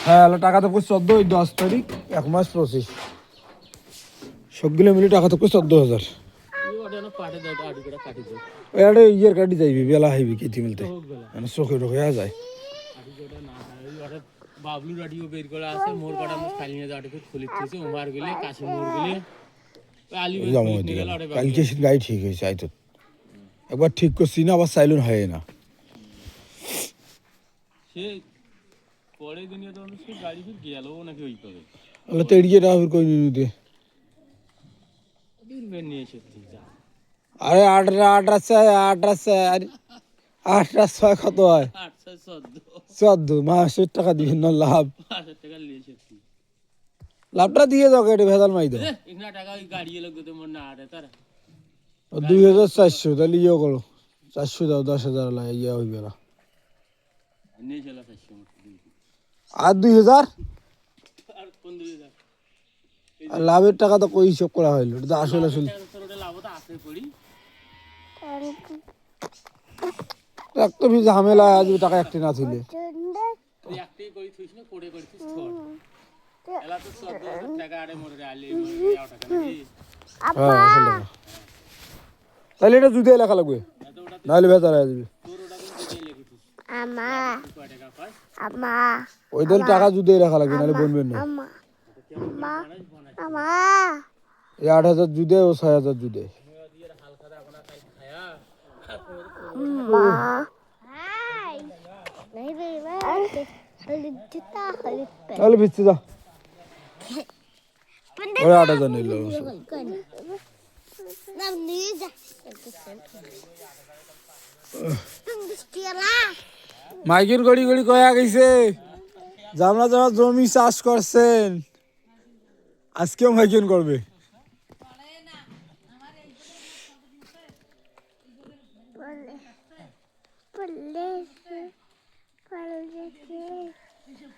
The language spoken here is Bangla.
হ্যাঁ টাকা তো 14 10 তারিখ 1 মাস প্রসেস সবগুলো মিলে টাকা তো 14,000 এটা ইয়ের কাটি যাইবি বেলা হইবি কেটি মিলতে মানে চোখে ঢোকে যায় বাবলু রাডিও বের করা আছে মোর কাটা আমি খালি নিয়ে যাওয়াটা খুলি দিয়েছে ওমার গেলে কাশি মোর গেলে আলি বের খুলি নিয়ে গেল আরে কালকে গাড়ি ঠিক হয়েছে আই তো একবার ঠিক করছি না আবার চাইলুন হয় না সে পরের দিনে তো আমি সে গাড়ি ফির গেল নাকি ওই পাবে আল্লাহ তো এড়িয়ে রাহুল কই নিতে দিন বের নিয়ে এসেছি যা আরে আটরা আরে 8 কত হয় 14 মাসের টাকা দিবেন না লাভ 5,000 টাকা নিয়ে এসেছি লাভটা দিয়ে দাও কেটে ভেজাল মাই দাও ইগনা টাকা ওই গাড়ি এলো তো মন না আরে তার 2,400 তাহলে ইয়ে করো 400 দাও 10,000 লাগে ইয়ে হইবে না নিয়ে চলা 400 মত আর 2,000 আর কোন 2000 আর লাভের টাকা তো কই হিসাব করা হইলো এটা আসলে ওটা লাভ তো আছে পড়ি একটা বি ঝামেলা আজ টাকা একটি না ছিলে তুই একটাই কই থুইস না কোড়ে করছিস ছট এলা তো 14,000 টাকা আরে মোরে আলি মোরে টাকা নাকি হ্যাঁ আসলে টাকা তাহলে এটা জুদে লেখা লাগবে নাহলে ভেজাল হয়ে যাবে তোর ওটা কোন দিকে লিখিছিস আমা কয় টাকা পাস আমা ওই দিন টাকা জুদে লেখা লাগবে নাহলে বনবেন না আমা আমা আমা এই 8,000 জুদে ও 6,000 জুদে আমা হাই নাই বেবা খালিদ জুতা খালিদ পে তাহলে ভিজতে যা ওই 8,000 নিল না নিয়ে যা তুমি দিস্কিলা মাইকের গড়ি গড়ি কয়া গেছে জামলা জামা জমি চাষ করছেন আজকেও মাইকেন করবে পলে পলে পলে